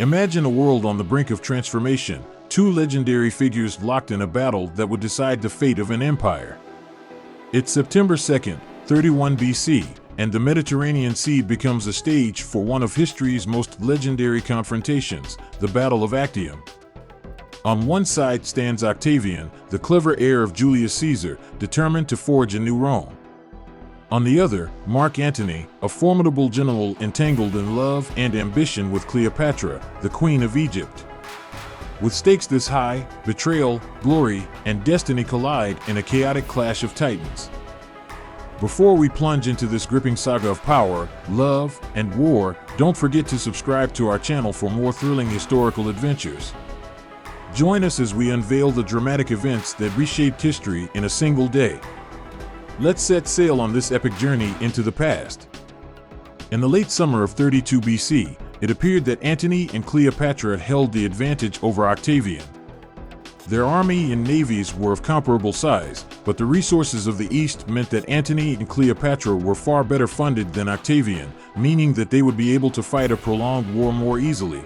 Imagine a world on the brink of transformation, two legendary figures locked in a battle that would decide the fate of an empire. It's September 2nd, 31 BC, and the Mediterranean Sea becomes a stage for one of history's most legendary confrontations, the Battle of Actium. On one side stands Octavian, the clever heir of Julius Caesar, determined to forge a new Rome. On the other, Mark Antony, a formidable general entangled in love and ambition with Cleopatra, the Queen of Egypt. With stakes this high, betrayal, glory, and destiny collide in a chaotic clash of titans. Before we plunge into this gripping saga of power, love, and war, don't forget to subscribe to our channel for more thrilling historical adventures. Join us as we unveil the dramatic events that reshaped history in a single day. Let's set sail on this epic journey into the past. In the late summer of 32 BC, it appeared that Antony and Cleopatra held the advantage over Octavian. Their army and navies were of comparable size, but the resources of the East meant that Antony and Cleopatra were far better funded than Octavian, meaning that they would be able to fight a prolonged war more easily.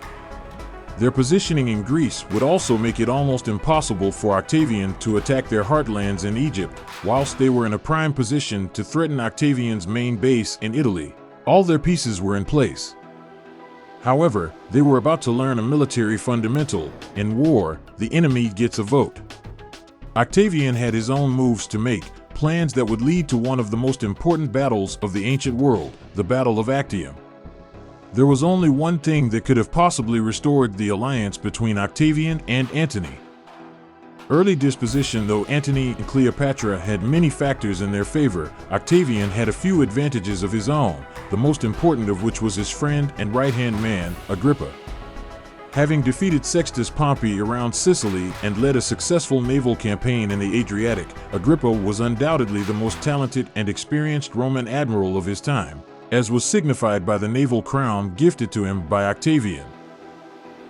Their positioning in Greece would also make it almost impossible for Octavian to attack their heartlands in Egypt, whilst they were in a prime position to threaten Octavian's main base in Italy. All their pieces were in place. However, they were about to learn a military fundamental. In war, the enemy gets a vote. Octavian had his own moves to make, plans that would lead to one of the most important battles of the ancient world, the Battle of Actium. There was only one thing that could have possibly restored the alliance between Octavian and Antony. Early disposition. Though Antony and Cleopatra had many factors in their favor, Octavian had a few advantages of his own, the most important of which was his friend and right-hand man, Agrippa. Having defeated Sextus Pompey around Sicily and led a successful naval campaign in the Adriatic, Agrippa was undoubtedly the most talented and experienced Roman admiral of his time, as was signified by the naval crown gifted to him by Octavian.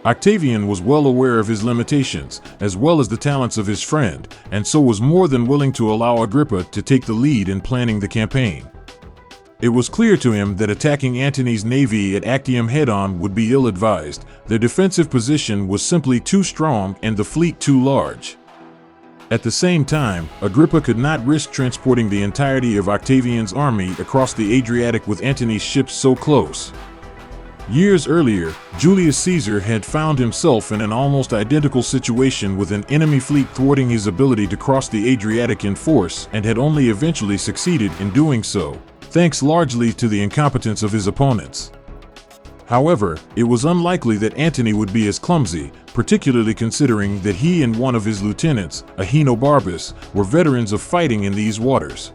Octavian was well aware of his limitations, as well as the talents of his friend, and so was more than willing to allow Agrippa to take the lead in planning the campaign. It was clear to him that attacking Antony's navy at Actium head-on would be ill-advised. Their defensive position was simply too strong and the fleet too large. At the same time, Agrippa could not risk transporting the entirety of Octavian's army across the Adriatic with Antony's ships so close. Years earlier, Julius Caesar had found himself in an almost identical situation with an enemy fleet thwarting his ability to cross the Adriatic in force, and had only eventually succeeded in doing so, thanks largely to the incompetence of his opponents. However, it was unlikely that Antony would be as clumsy, particularly considering that he and one of his lieutenants, Ahenobarbus, were veterans of fighting in these waters.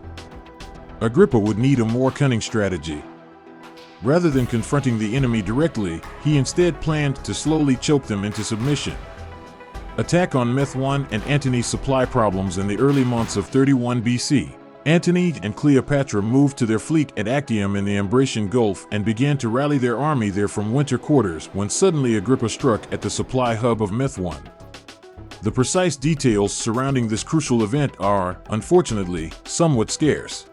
Agrippa would need a more cunning strategy. Rather than confronting the enemy directly, he instead planned to slowly choke them into submission. Attack on Methone and Antony's supply problems. In the early months of 31 BC, Antony and Cleopatra moved to their fleet at Actium in the Ambracian Gulf and began to rally their army there from winter quarters when suddenly Agrippa struck at the supply hub of Methone. The precise details surrounding this crucial event are, unfortunately, somewhat scarce.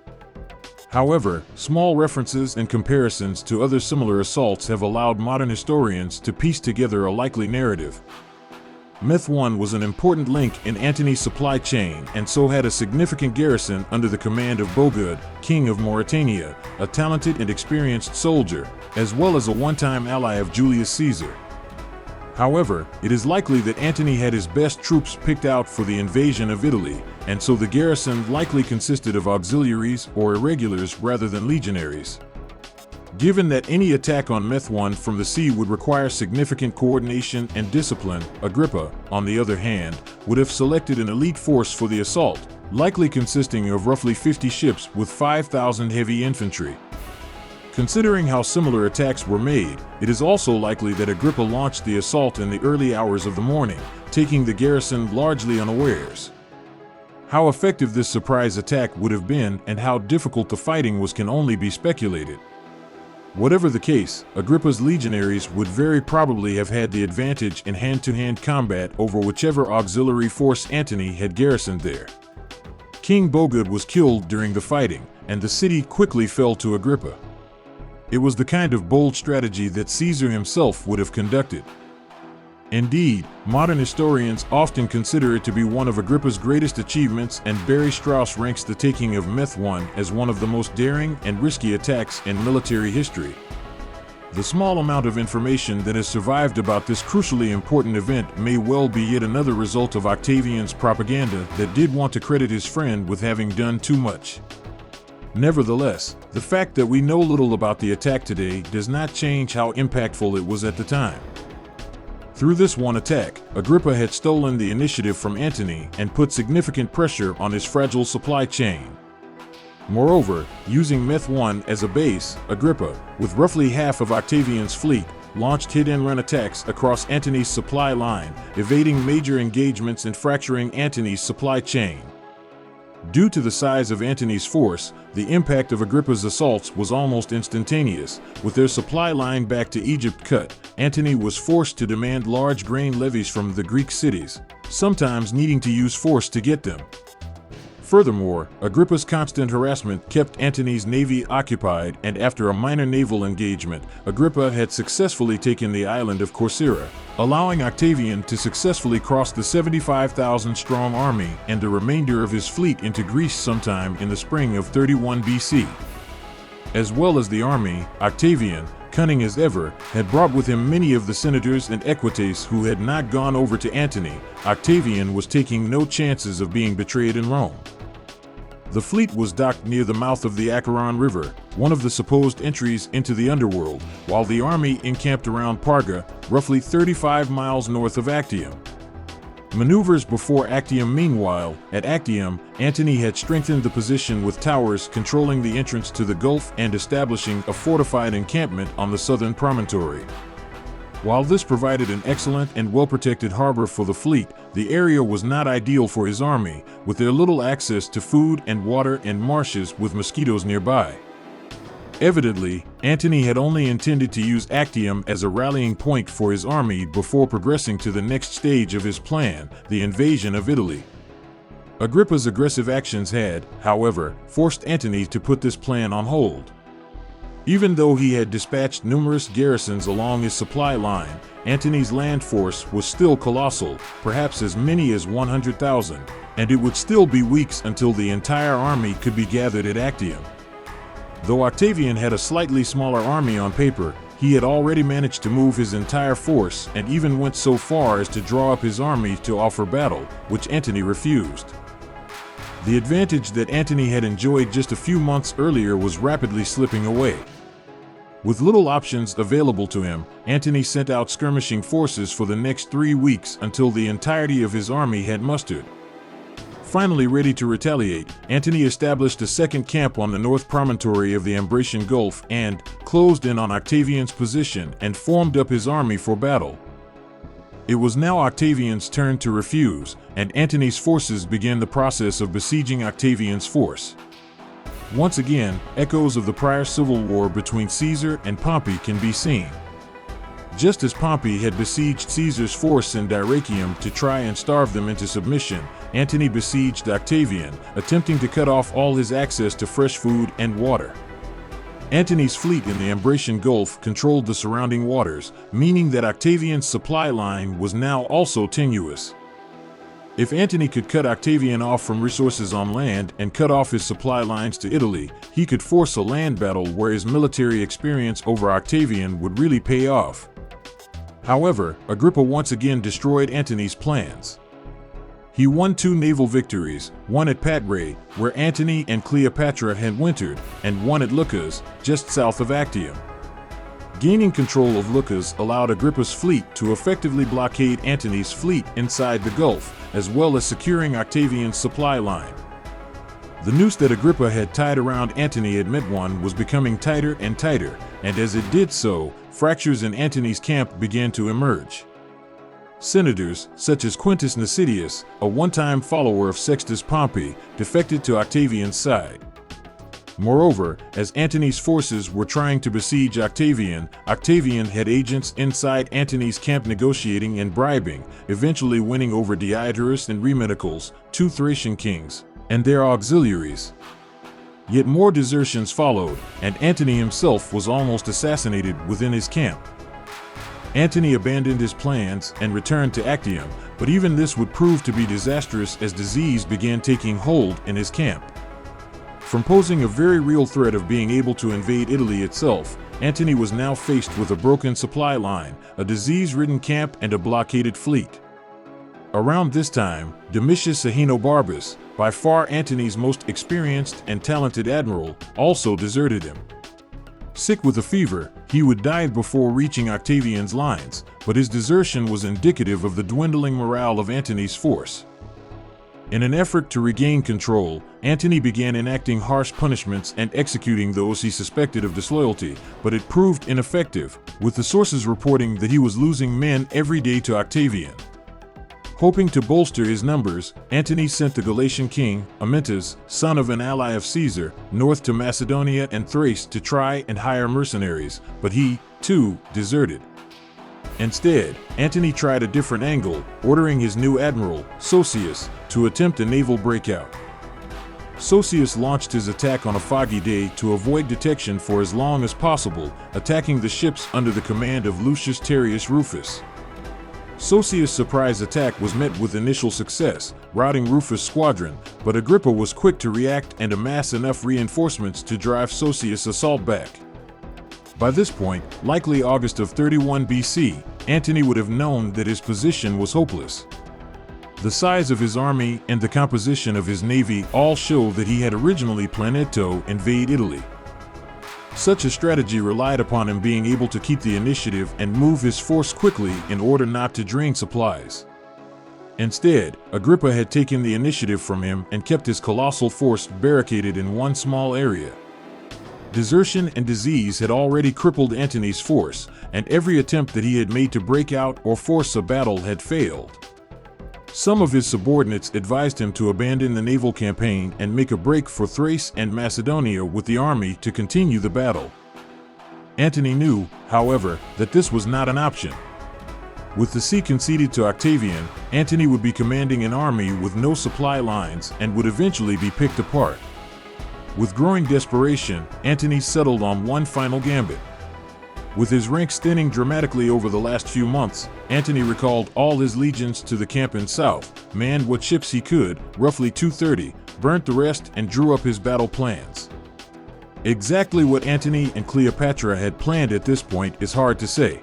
However, small references and comparisons to other similar assaults have allowed modern historians to piece together a likely narrative. Methone was an important link in Antony's supply chain and so had a significant garrison under the command of Bogud, king of Mauritania, a talented and experienced soldier, as well as a one-time ally of Julius Caesar. However, it is likely that Antony had his best troops picked out for the invasion of Italy, and so the garrison likely consisted of auxiliaries or irregulars rather than legionaries. Given that any attack on Methone from the sea would require significant coordination and discipline, Agrippa, on the other hand, would have selected an elite force for the assault, likely consisting of roughly 50 ships with 5,000 heavy infantry. Considering how similar attacks were made, it is also likely that Agrippa launched the assault in the early hours of the morning, taking the garrison largely unawares. How effective this surprise attack would have been and how difficult the fighting was can only be speculated. Whatever the case, Agrippa's legionaries would very probably have had the advantage in hand-to-hand combat over whichever auxiliary force Antony had garrisoned there. King Bogud was killed during the fighting, and the city quickly fell to Agrippa. It was the kind of bold strategy that Caesar himself would have conducted. Indeed, modern historians often consider it to be one of Agrippa's greatest achievements, and Barry Strauss ranks the taking of Meth 1 as one of the most daring and risky attacks in military history. The small amount of information that has survived about this crucially important event may well be yet another result of Octavian's propaganda that did want to credit his friend with having done too much. Nevertheless, the fact that we know little about the attack today does not change how impactful it was at the time. Through this one attack, Agrippa had stolen the initiative from Antony and put significant pressure on his fragile supply chain. Moreover, using Meth 1 as a base, Agrippa, with roughly half of Octavian's fleet, launched hit-and-run attacks across Antony's supply line, evading major engagements and fracturing Antony's supply chain. Due to the size of Antony's force, the impact of Agrippa's assaults was almost instantaneous. With their supply line back to Egypt cut, Antony was forced to demand large grain levies from the Greek cities, sometimes needing to use force to get them. Furthermore, Agrippa's constant harassment kept Antony's navy occupied, and after a minor naval engagement, Agrippa had successfully taken the island of Corcyra, allowing Octavian to successfully cross the 75,000-strong army and the remainder of his fleet into Greece sometime in the spring of 31 BC. As well as the army, Octavian, cunning as ever, had brought with him many of the senators and equites who had not gone over to Antony. Octavian was taking no chances of being betrayed in Rome. The fleet was docked near the mouth of the Acheron River, one of the supposed entries into the underworld, while the army encamped around Parga, roughly 35 miles north of Actium. Maneuvers before Actium. Meanwhile, at Actium, Antony had strengthened the position with towers controlling the entrance to the Gulf and establishing a fortified encampment on the southern promontory. While this provided an excellent and well-protected harbor for the fleet, the area was not ideal for his army, with their little access to food and water and marshes with mosquitoes nearby. Evidently, Antony had only intended to use Actium as a rallying point for his army before progressing to the next stage of his plan, the invasion of Italy. Agrippa's aggressive actions had, however, forced Antony to put this plan on hold. Even though he had dispatched numerous garrisons along his supply line, Antony's land force was still colossal, perhaps as many as 100,000, and it would still be weeks until the entire army could be gathered at Actium. Though Octavian had a slightly smaller army on paper, he had already managed to move his entire force and even went so far as to draw up his army to offer battle, which Antony refused. The advantage that Antony had enjoyed just a few months earlier was rapidly slipping away. With little options available to him, Antony sent out skirmishing forces for the next 3 weeks until the entirety of his army had mustered. Finally ready to retaliate, Antony established a second camp on the north promontory of the Ambracian Gulf and closed in on Octavian's position and formed up his army for battle. It was now Octavian's turn to refuse, and Antony's forces began the process of besieging Octavian's force. Once again, echoes of the prior civil war between Caesar and Pompey can be seen. Just as Pompey had besieged Caesar's force in Dyrrhachium to try and starve them into submission, Antony besieged Octavian, attempting to cut off all his access to fresh food and water. Antony's fleet in the Ambracian Gulf controlled the surrounding waters, meaning that Octavian's supply line was now also tenuous. If Antony could cut Octavian off from resources on land and cut off his supply lines to Italy, he could force a land battle where his military experience over Octavian would really pay off. However, Agrippa once again destroyed Antony's plans. He won 2 naval victories, one at Patrae, where Antony and Cleopatra had wintered, and one at Leucas, just south of Actium. Gaining control of Leucas allowed Agrippa's fleet to effectively blockade Antony's fleet inside the Gulf, as well as securing Octavian's supply line. The noose that Agrippa had tied around Antony at Methone was becoming tighter and tighter, and as it did so, fractures in Antony's camp began to emerge. Senators, such as Quintus Nasidius, a one-time follower of Sextus Pompey, defected to Octavian's side. Moreover, as Antony's forces were trying to besiege Octavian, Octavian had agents inside Antony's camp negotiating and bribing, eventually winning over Deiodorus and Rhemeticles, 2 Thracian kings, and their auxiliaries. Yet more desertions followed, and Antony himself was almost assassinated within his camp. Antony abandoned his plans and returned to Actium, but even this would prove to be disastrous as disease began taking hold in his camp. From posing a very real threat of being able to invade Italy itself, Antony was now faced with a broken supply line, a disease-ridden camp, and a blockaded fleet. Around this time, Domitius Ahenobarbus, by far Antony's most experienced and talented admiral, also deserted him. Sick with a fever, he would die before reaching Octavian's lines, but his desertion was indicative of the dwindling morale of Antony's force. In an effort to regain control, Antony began enacting harsh punishments and executing those he suspected of disloyalty, but it proved ineffective, with the sources reporting that he was losing men every day to Octavian. Hoping to bolster his numbers, Antony sent the Galatian king, Amyntas, son of an ally of Caesar, north to Macedonia and Thrace to try and hire mercenaries, but he, too, deserted. Instead, Antony tried a different angle, ordering his new admiral, Sosius, to attempt a naval breakout. Sosius launched his attack on a foggy day to avoid detection for as long as possible, attacking the ships under the command of Lucius Terrius Rufus. Sosius' surprise attack was met with initial success, routing Rufus' squadron, but Agrippa was quick to react and amass enough reinforcements to drive Sosius' assault back. By this point, likely August of 31 BC, Antony would have known that his position was hopeless. The size of his army and the composition of his navy all show that he had originally planned to invade Italy. Such a strategy relied upon him being able to keep the initiative and move his force quickly in order not to drain supplies. Instead, Agrippa had taken the initiative from him and kept his colossal force barricaded in one small area. Desertion and disease had already crippled Antony's force, and every attempt that he had made to break out or force a battle had failed. Some of his subordinates advised him to abandon the naval campaign and make a break for Thrace and Macedonia with the army to continue the battle. Antony knew, however, that this was not an option. With the sea conceded to Octavian, Antony would be commanding an army with no supply lines and would eventually be picked apart. With growing desperation, Antony settled on one final gambit. With his ranks thinning dramatically over the last few months, Antony recalled all his legions to the camp in south, manned what ships he could, roughly 230, burnt the rest, and drew up his battle plans. Exactly what Antony and Cleopatra had planned at this point is hard to say.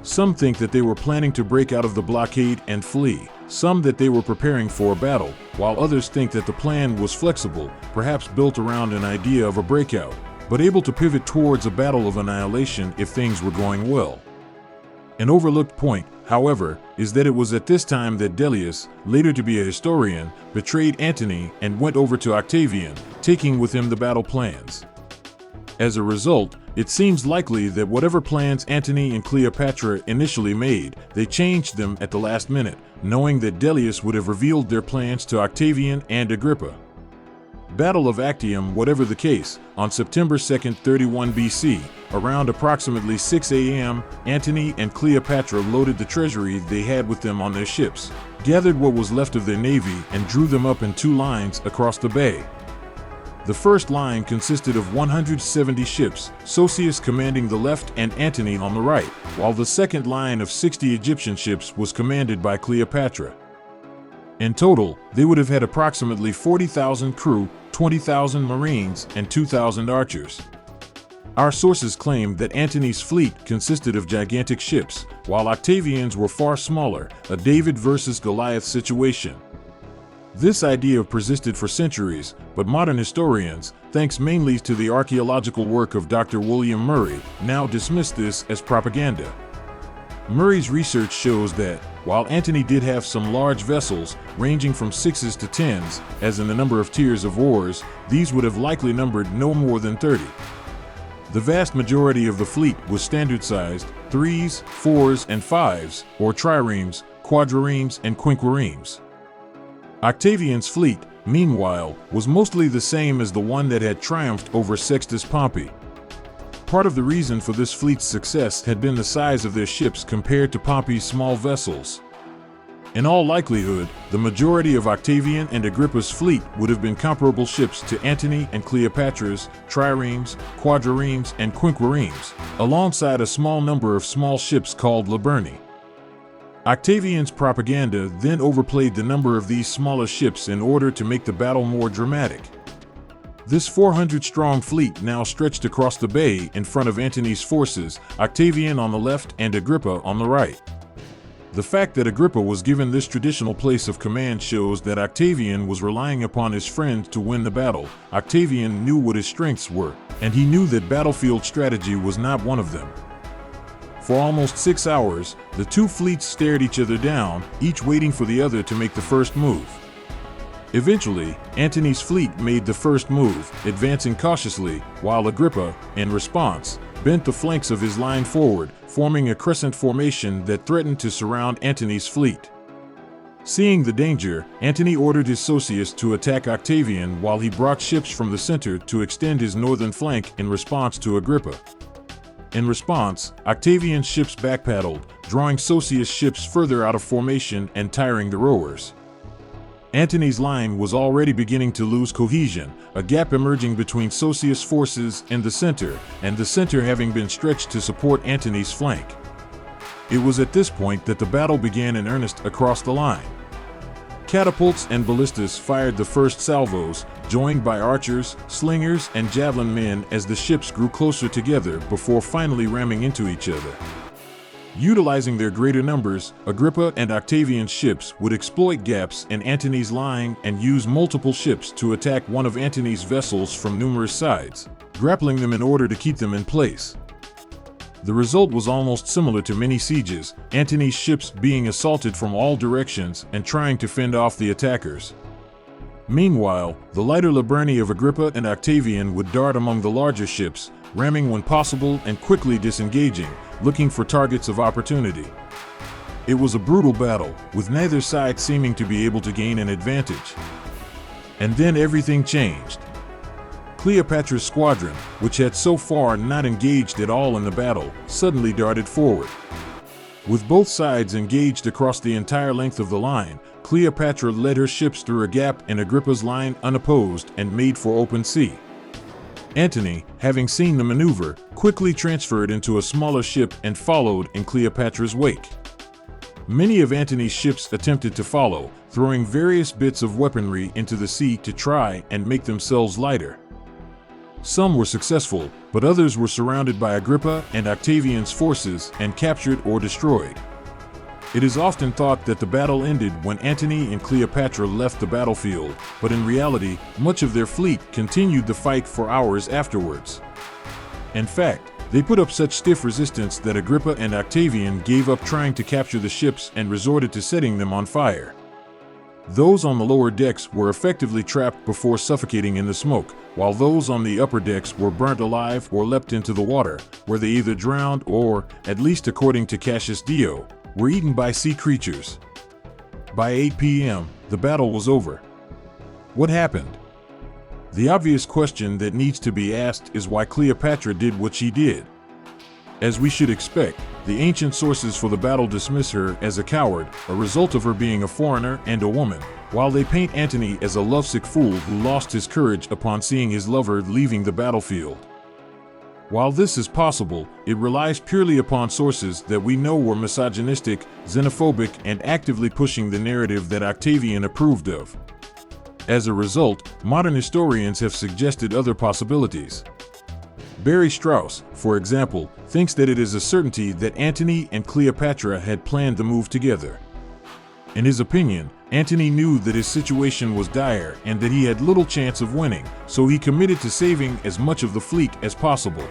Some think that they were planning to break out of the blockade and flee, some that they were preparing for a battle, while others think that the plan was flexible, perhaps built around an idea of a breakout, but able to pivot towards a battle of annihilation if things were going well. An overlooked point, however, is that it was at this time that Dellius, later to be a historian, betrayed Antony and went over to Octavian, taking with him the battle plans. As a result, it seems likely that whatever plans Antony and Cleopatra initially made, they changed them at the last minute, knowing that Dellius would have revealed their plans to Octavian and Agrippa. Battle of Actium, whatever the case, on September 2, 31 BC, around approximately 6 a.m., Antony and Cleopatra loaded the treasury they had with them on their ships, gathered what was left of their navy, and drew them up in two lines across the bay. The first line consisted of 170 ships, Sosius commanding the left and Antony on the right, while the second line of 60 Egyptian ships was commanded by Cleopatra. In total, they would have had approximately 40,000 crew, 20,000 marines, and 2,000 archers. Our sources claim that Antony's fleet consisted of gigantic ships, while Octavian's were far smaller, a David versus Goliath situation. This idea persisted for centuries, but modern historians, thanks mainly to the archaeological work of Dr. William Murray, now dismiss this as propaganda. Murray's research shows that, while Antony did have some large vessels, ranging from 6s to 10s, as in the number of tiers of oars, these would have likely numbered no more than 30. The vast majority of the fleet was standard-sized, 3s, 4s, and 5s, or triremes, quadriremes, and quinquiremes. Octavian's fleet, meanwhile, was mostly the same as the one that had triumphed over Sextus Pompey. Part of the reason for this fleet's success had been the size of their ships compared to Pompey's small vessels. In all likelihood, the majority of Octavian and Agrippa's fleet would have been comparable ships to Antony and Cleopatra's, triremes, quadriremes, and quinquiremes, alongside a small number of small ships called laburni. Octavian's propaganda then overplayed the number of these smaller ships in order to make the battle more dramatic. This 400-strong fleet now stretched across the bay in front of Antony's forces, Octavian on the left and Agrippa on the right. The fact that Agrippa was given this traditional place of command shows that Octavian was relying upon his friend to win the battle. Octavian knew what his strengths were, and he knew that battlefield strategy was not one of them. For almost 6 hours, the two fleets stared each other down, each waiting for the other to make the first move. Eventually, Antony's fleet made the first move, advancing cautiously, while Agrippa, in response, bent the flanks of his line forward, forming a crescent formation that threatened to surround Antony's fleet. Seeing the danger, Antony ordered his Socius to attack Octavian while he brought ships from the center to extend his northern flank in response to Agrippa. In response, Octavian's ships backpaddled, drawing Socius' ships further out of formation and tiring the rowers. Antony's line was already beginning to lose cohesion, a gap emerging between Socius' forces and the center having been stretched to support Antony's flank. It was at this point that the battle began in earnest across the line. Catapults and ballistas fired the first salvos, joined by archers, slingers, and javelin men as the ships grew closer together before finally ramming into each other. Utilizing their greater numbers, Agrippa and Octavian's ships would exploit gaps in Antony's line and use multiple ships to attack one of Antony's vessels from numerous sides, grappling them in order to keep them in place. The result was almost similar to many sieges, Antony's ships being assaulted from all directions and trying to fend off the attackers. Meanwhile, the lighter laburni of Agrippa and Octavian would dart among the larger ships, ramming when possible and quickly disengaging, looking for targets of opportunity. It was a brutal battle, with neither side seeming to be able to gain an advantage. And then everything changed. Cleopatra's squadron, which had so far not engaged at all in the battle, suddenly darted forward. With both sides engaged across the entire length of the line, Cleopatra led her ships through a gap in Agrippa's line unopposed and made for open sea. Antony, having seen the maneuver, quickly transferred into a smaller ship and followed in Cleopatra's wake. Many of Antony's ships attempted to follow, throwing various bits of weaponry into the sea to try and make themselves lighter. Some were successful, but others were surrounded by Agrippa and Octavian's forces and captured or destroyed. It is often thought that the battle ended when Antony and Cleopatra left the battlefield, but in reality, much of their fleet continued the fight for hours afterwards. In fact, they put up such stiff resistance that Agrippa and Octavian gave up trying to capture the ships and resorted to setting them on fire. Those on the lower decks were effectively trapped before suffocating in the smoke, while those on the upper decks were burnt alive or leapt into the water, where they either drowned or, at least according to Cassius Dio, were eaten by sea creatures. By 8 p.m., the battle was over. What happened? The obvious question that needs to be asked is why Cleopatra did what she did. As we should expect, the ancient sources for the battle dismiss her as a coward, a result of her being a foreigner and a woman, while they paint Antony as a lovesick fool who lost his courage upon seeing his lover leaving the battlefield. While this is possible, it relies purely upon sources that we know were misogynistic, xenophobic, and actively pushing the narrative that Octavian approved of. As a result, modern historians have suggested other possibilities. Barry Strauss, for example, thinks that it is a certainty that Antony and Cleopatra had planned the move together. In his opinion, Antony knew that his situation was dire and that he had little chance of winning, so he committed to saving as much of the fleet as possible.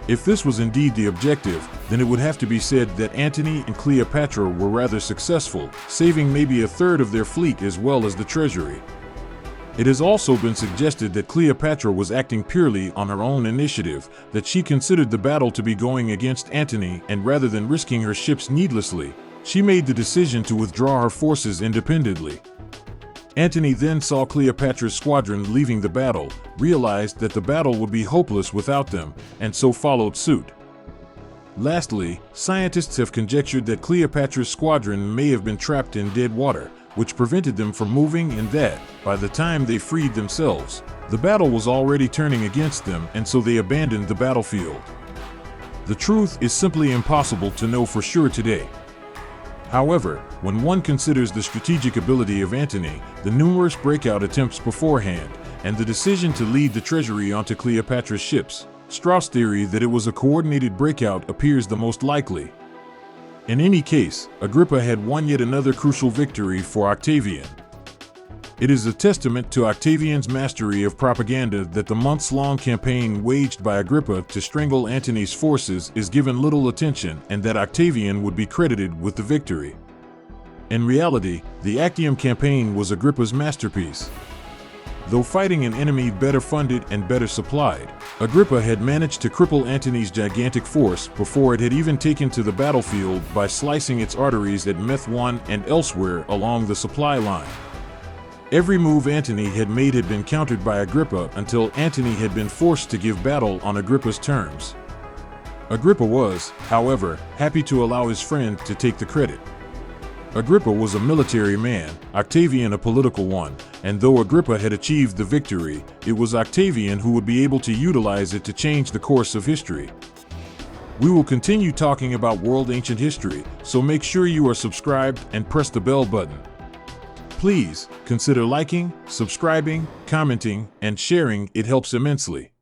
If this was indeed the objective, then it would have to be said that Antony and Cleopatra were rather successful, saving maybe a third of their fleet as well as the treasury. It has also been suggested that Cleopatra was acting purely on her own initiative, that she considered the battle to be going against Antony, and rather than risking her ships needlessly, she made the decision to withdraw her forces independently. Antony then saw Cleopatra's squadron leaving the battle, realized that the battle would be hopeless without them, and so followed suit. Lastly, scientists have conjectured that Cleopatra's squadron may have been trapped in dead water, which prevented them from moving, and that, by the time they freed themselves, the battle was already turning against them, and so they abandoned the battlefield. The truth is simply impossible to know for sure today. However, when one considers the strategic ability of Antony, the numerous breakout attempts beforehand, and the decision to lead the treasury onto Cleopatra's ships, Strauss' theory that it was a coordinated breakout appears the most likely. In any case, Agrippa had won yet another crucial victory for Octavian. It is a testament to Octavian's mastery of propaganda that the months-long campaign waged by Agrippa to strangle Antony's forces is given little attention, and that Octavian would be credited with the victory. In reality, the Actium campaign was Agrippa's masterpiece. Though fighting an enemy better funded and better supplied, Agrippa had managed to cripple Antony's gigantic force before it had even taken to the battlefield by slicing its arteries at Methone and elsewhere along the supply line. Every move Antony had made had been countered by Agrippa until Antony had been forced to give battle on Agrippa's terms. Agrippa was, however, happy to allow his friend to take the credit. Agrippa was a military man, Octavian a political one, and though Agrippa had achieved the victory, it was Octavian who would be able to utilize it to change the course of history. We will continue talking about world ancient history, so make sure you are subscribed and press the bell button. Please consider liking, subscribing, commenting, and sharing. It helps immensely.